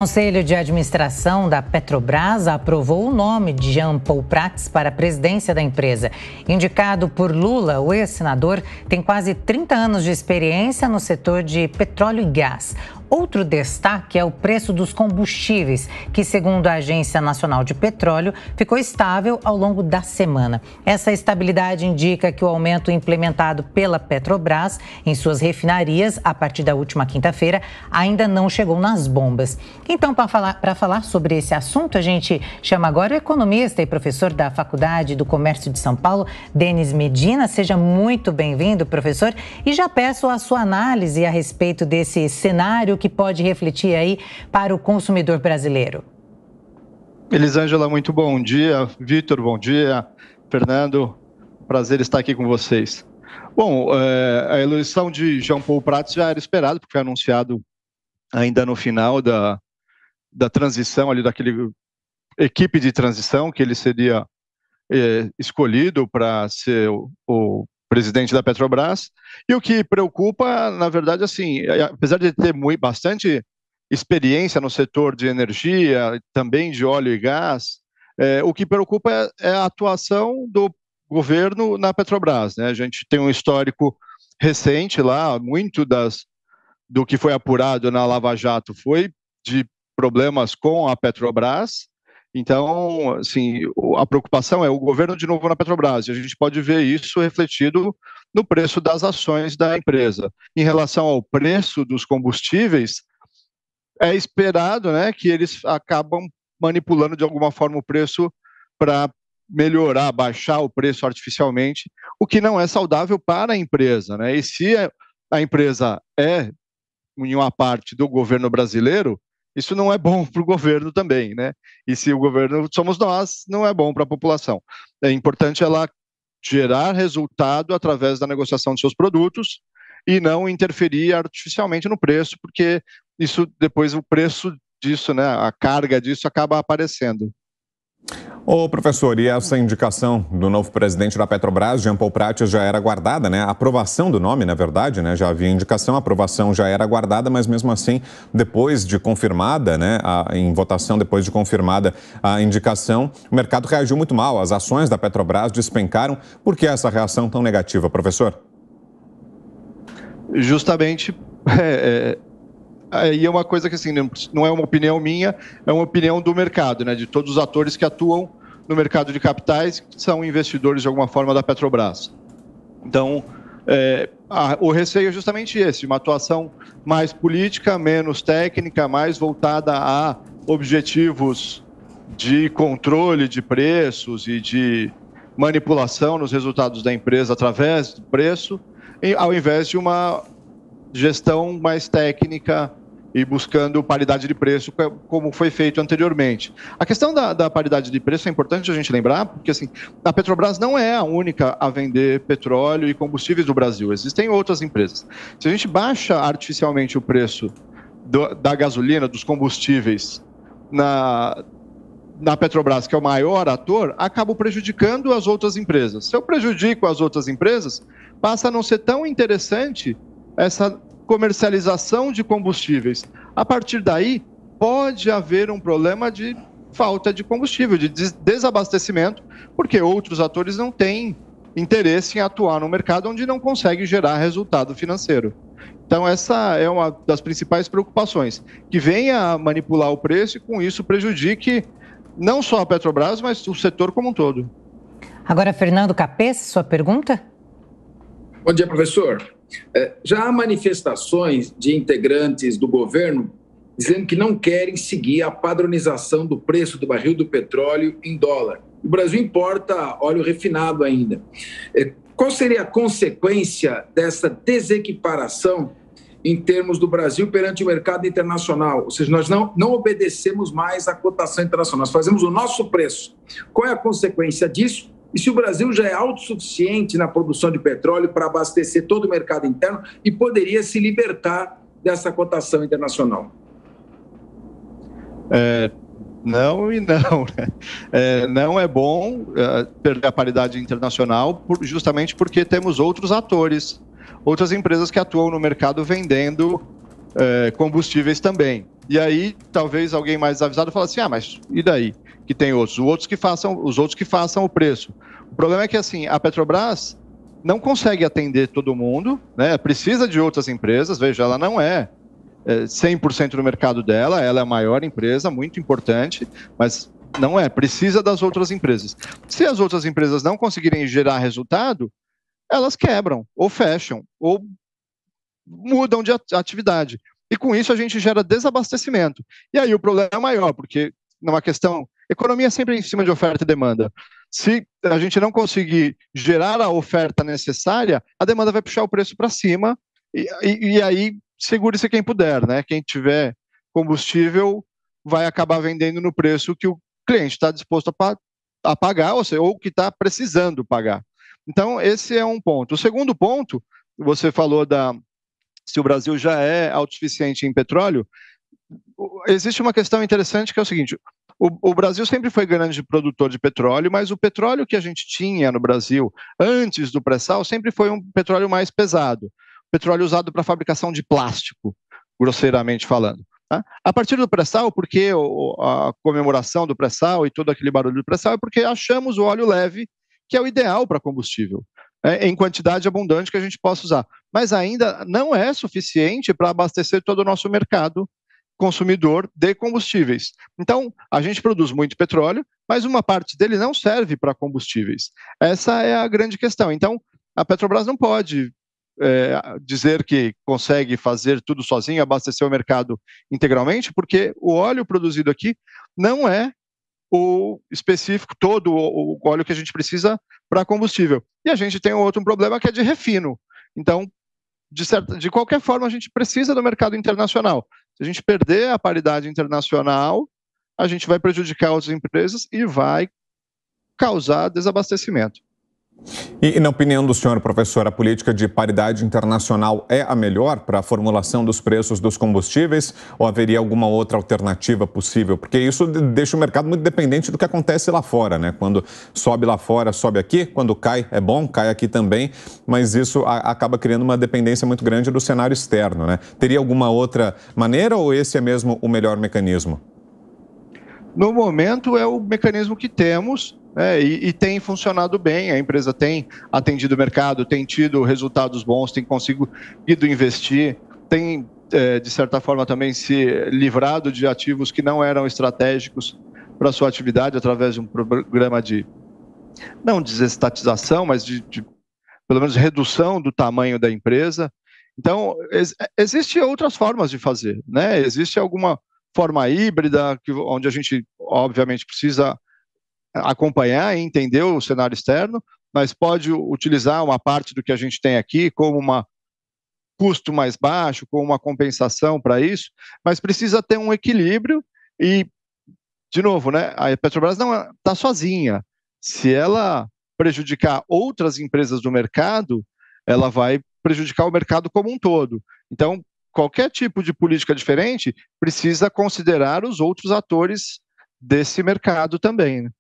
O Conselho de Administração da Petrobras aprovou o nome de Jean Paul Prats para a presidência da empresa. Indicado por Lula, o ex-senador tem quase 30 anos de experiência no setor de petróleo e gás. Outro destaque é o preço dos combustíveis, que, segundo a Agência Nacional de Petróleo, ficou estável ao longo da semana. Essa estabilidade indica que o aumento implementado pela Petrobras em suas refinarias a partir da última quinta-feira ainda não chegou nas bombas. Então, para falar sobre esse assunto, a gente chama agora o economista e professor da Faculdade do Comércio de São Paulo, Denis Medina. Seja muito bem-vindo, professor. E já peço a sua análise a respeito desse cenário que pode refletir aí para o consumidor brasileiro. Elisângela, muito bom dia. Vitor, bom dia. Fernando, prazer estar aqui com vocês. Bom, a eleição de Jean Paul Prats já era esperado, porque foi anunciado ainda no final da transição, ali daquele equipe de transição, que ele seria escolhido para ser o presidente da Petrobras. E o que preocupa, na verdade, assim, apesar de ter bastante experiência no setor de energia, também de óleo e gás, o que preocupa é a atuação do governo na Petrobras, né? A gente tem um histórico recente lá, muito do que foi apurado na Lava Jato foi de problemas com a Petrobras. Então, assim, a preocupação é o governo de novo na Petrobras, e a gente pode ver isso refletido no preço das ações da empresa. Em relação ao preço dos combustíveis, é esperado, né, que eles acabam manipulando de alguma forma o preço para melhorar, baixar o preço artificialmente, o que não é saudável para a empresa, né? E se a empresa é em uma parte do governo brasileiro, isso não é bom para o governo também, né? E se o governo somos nós, não é bom para a população. É importante ela gerar resultado através da negociação de seus produtos e não interferir artificialmente no preço, porque isso depois o preço disso, né, a carga disso acaba aparecendo. Ô, professor, e essa indicação do novo presidente da Petrobras, Jean Paul Prats, já era aguardada, né? A aprovação do nome, na verdade, né? Já havia indicação, a aprovação já era aguardada, mas mesmo assim, depois de confirmada, né? Em votação, depois de confirmada a indicação, o mercado reagiu muito mal. As ações da Petrobras despencaram. Por que essa reação tão negativa, professor? Justamente, aí é uma coisa que assim, não é uma opinião minha, é uma opinião do mercado, né, de todos os atores que atuam no mercado de capitais, que são investidores de alguma forma da Petrobras. Então, o receio é justamente esse, uma atuação mais política, menos técnica, mais voltada a objetivos de controle de preços e de manipulação nos resultados da empresa através do preço, ao invés de uma gestão mais técnica e buscando paridade de preço, como foi feito anteriormente. A questão da paridade de preço é importante a gente lembrar, porque assim, a Petrobras não é a única a vender petróleo e combustíveis do Brasil, existem outras empresas. Se a gente baixa artificialmente o preço da gasolina, dos combustíveis na Petrobras, que é o maior ator, acaba prejudicando as outras empresas. Se eu prejudico as outras empresas, passa a não ser tão interessante essa comercialização de combustíveis. A partir daí, pode haver um problema de falta de combustível, de desabastecimento, porque outros atores não têm interesse em atuar no mercado onde não consegue gerar resultado financeiro. Então, essa é uma das principais preocupações, que venha a manipular o preço e, com isso, prejudique não só a Petrobras, mas o setor como um todo. Agora, Fernando Capês, sua pergunta? Bom dia, professor. Já há manifestações de integrantes do governo dizendo que não querem seguir a padronização do preço do barril do petróleo em dólar. O Brasil importa óleo refinado ainda. Qual seria a consequência dessa desequiparação em termos do Brasil perante o mercado internacional? Ou seja, nós não obedecemos mais à cotação internacional, nós fazemos o nosso preço. Qual é a consequência disso? E se o Brasil já é autossuficiente na produção de petróleo para abastecer todo o mercado interno e poderia se libertar dessa cotação internacional? Não e não. Não é bom perder a paridade internacional, justamente porque temos outros atores, outras empresas que atuam no mercado vendendo combustíveis também. E aí, talvez alguém mais avisado fale assim, mas e daí? Que tem outros? Os outros que façam o preço. O problema é que, assim, a Petrobras não consegue atender todo mundo, né? Precisa de outras empresas, veja, ela não é 100% no mercado dela, ela é a maior empresa, muito importante, mas não é, precisa das outras empresas. Se as outras empresas não conseguirem gerar resultado, elas quebram, ou fecham, ou mudam de atividade. E com isso a gente gera desabastecimento. E aí o problema é maior, porque numa questão, economia é sempre em cima de oferta e demanda. Se a gente não conseguir gerar a oferta necessária, a demanda vai puxar o preço para cima, e aí segure-se quem puder, né? Quem tiver combustível vai acabar vendendo no preço que o cliente está disposto a pagar, ou que está precisando pagar. Então, esse é um ponto. O segundo ponto, você falou se o Brasil já é autossuficiente em petróleo, existe uma questão interessante que é o seguinte: o Brasil sempre foi grande produtor de petróleo, mas o petróleo que a gente tinha no Brasil antes do pré-sal sempre foi um petróleo mais pesado, petróleo usado para fabricação de plástico, grosseiramente falando. Tá? A partir do pré-sal, porque a comemoração do pré-sal e todo aquele barulho do pré-sal é porque achamos o óleo leve, que é o ideal para combustível, em quantidade abundante que a gente possa usar. Mas ainda não é suficiente para abastecer todo o nosso mercado consumidor de combustíveis. Então, a gente produz muito petróleo, mas uma parte dele não serve para combustíveis. Essa é a grande questão. Então, a Petrobras não pode dizer que consegue fazer tudo sozinho, abastecer o mercado integralmente, porque o óleo produzido aqui não é o específico, todo o óleo que a gente precisa para combustível. E a gente tem outro problema que é de refino. Então, de qualquer forma, a gente precisa do mercado internacional. Se a gente perder a paridade internacional, a gente vai prejudicar outras empresas e vai causar desabastecimento. E na opinião do senhor, professor, a política de paridade internacional é a melhor para a formulação dos preços dos combustíveis ou haveria alguma outra alternativa possível? Porque isso deixa o mercado muito dependente do que acontece lá fora, né? Quando sobe lá fora, sobe aqui, quando cai é bom, cai aqui também, mas isso acaba criando uma dependência muito grande do cenário externo, né? Teria alguma outra maneira ou esse é mesmo o melhor mecanismo? No momento é o mecanismo que temos, e tem funcionado bem, a empresa tem atendido o mercado, tem tido resultados bons, tem conseguido investir, tem, de certa forma, também se livrado de ativos que não eram estratégicos para a sua atividade, através de um programa não desestatização, mas pelo menos, redução do tamanho da empresa. Então, existem outras formas de fazer, né? Existe alguma forma híbrida, onde a gente, obviamente, precisa acompanhar e entender o cenário externo, mas pode utilizar uma parte do que a gente tem aqui como um custo mais baixo, como uma compensação para isso, mas precisa ter um equilíbrio e, de novo, né, a Petrobras não está sozinha. Se ela prejudicar outras empresas do mercado, ela vai prejudicar o mercado como um todo. Então, qualquer tipo de política diferente precisa considerar os outros atores desse mercado também, né?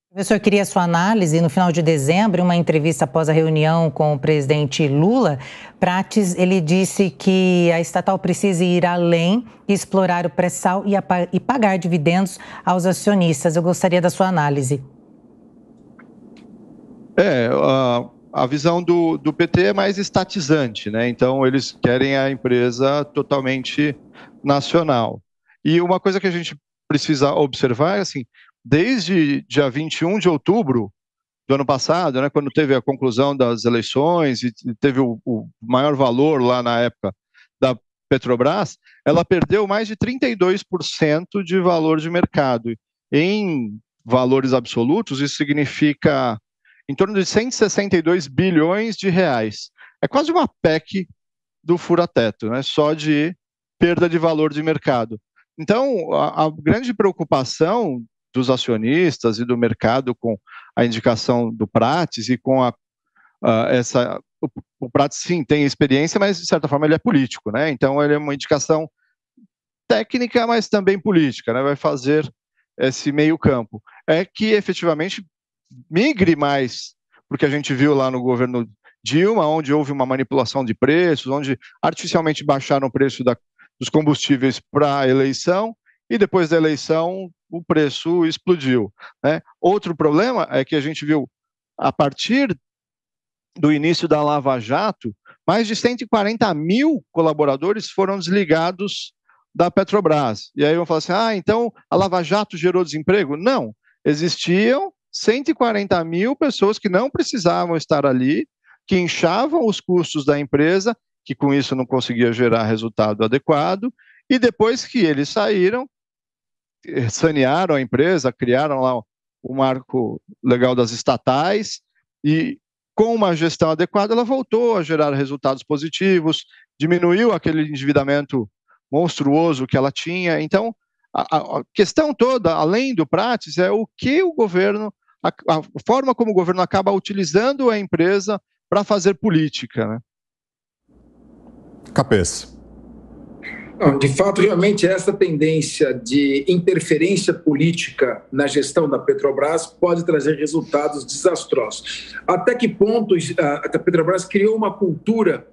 Professor, queria a sua análise. No final de dezembro, em uma entrevista após a reunião com o presidente Lula, Prates, ele disse que a estatal precisa ir além e explorar o pré-sal e pagar dividendos aos acionistas. Eu gostaria da sua análise. A visão do PT é mais estatizante, né? Então, eles querem a empresa totalmente nacional. E uma coisa que a gente precisa observar é assim, desde dia 21 de outubro do ano passado, né, quando teve a conclusão das eleições e teve o maior valor lá na época da Petrobras, ela perdeu mais de 32% de valor de mercado. Em valores absolutos, isso significa em torno de 162 bilhões de reais. É quase uma PEC do fura-teto, né, só de perda de valor de mercado. Então, a grande preocupação dos acionistas e do mercado com a indicação do Prates e com o Prates, sim, tem experiência, mas de certa forma ele é político, né? Então ele é uma indicação técnica, mas também política, né? Vai fazer esse meio campo. É que efetivamente migre mais, porque a gente viu lá no governo Dilma, onde houve uma manipulação de preços, onde artificialmente baixaram o preço dos combustíveis para a eleição, e depois da eleição o preço explodiu, né? Outro problema é que a gente viu, a partir do início da Lava Jato, mais de 140 mil colaboradores foram desligados da Petrobras. E aí vão falar assim, então a Lava Jato gerou desemprego? Não, existiam 140 mil pessoas que não precisavam estar ali, que inchavam os custos da empresa, que com isso não conseguia gerar resultado adequado, e depois que eles saíram, sanearam a empresa, criaram lá o marco legal das estatais, e com uma gestão adequada ela voltou a gerar resultados positivos, diminuiu aquele endividamento monstruoso que ela tinha. Então, a questão toda, além do Prates, é o que o governo, a forma como o governo acaba utilizando a empresa para fazer política, né? Capês. Não, de fato, realmente, essa tendência de interferência política na gestão da Petrobras pode trazer resultados desastrosos. Até que ponto a Petrobras criou uma cultura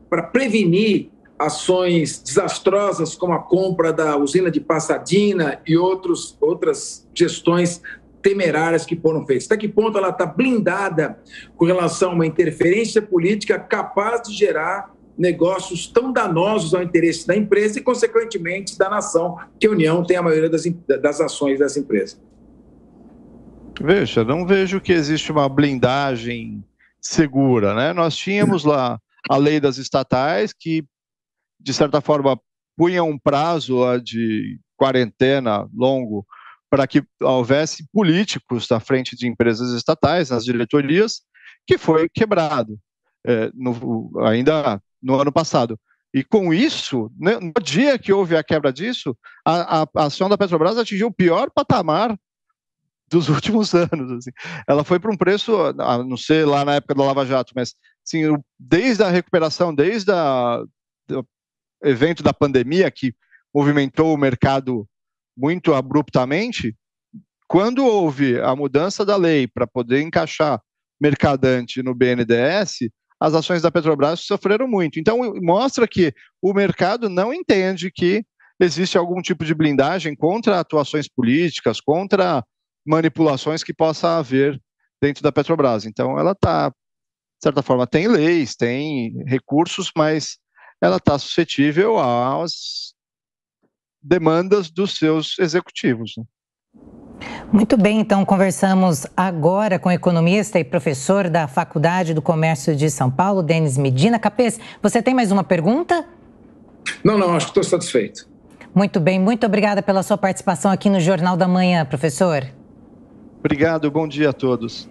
para prevenir ações desastrosas, como a compra da usina de Pasadena e outras gestões temerárias que foram feitas? Até que ponto ela está blindada com relação a uma interferência política capaz de gerar negócios tão danosos ao interesse da empresa e, consequentemente, da nação, que a União tem a maioria das ações dessa empresa? Veja, não vejo que existe uma blindagem segura, né? Nós tínhamos lá a lei das estatais, que, de certa forma, punha um prazo de quarentena longo para que houvesse políticos à frente de empresas estatais, nas diretorias, que foi quebrado ainda no ano passado. E com isso, no dia que houve a quebra disso, a ação da Petrobras atingiu o pior patamar dos últimos anos. Assim. Ela foi para um preço, não sei lá na época da Lava Jato, mas assim, desde a recuperação, desde o evento da pandemia, que movimentou o mercado muito abruptamente, quando houve a mudança da lei para poder encaixar mercadante no BNDES, as ações da Petrobras sofreram muito. Então, mostra que o mercado não entende que existe algum tipo de blindagem contra atuações políticas, contra manipulações que possa haver dentro da Petrobras. Então, ela está, de certa forma, tem leis, tem recursos, mas ela está suscetível às demandas dos seus executivos, né? Muito bem, então conversamos agora com o economista e professor da Faculdade do Comércio de São Paulo, Denis Medina. Capês, você tem mais uma pergunta? Não, acho que estou satisfeito. Muito bem, muito obrigada pela sua participação aqui no Jornal da Manhã, professor. Obrigado, bom dia a todos.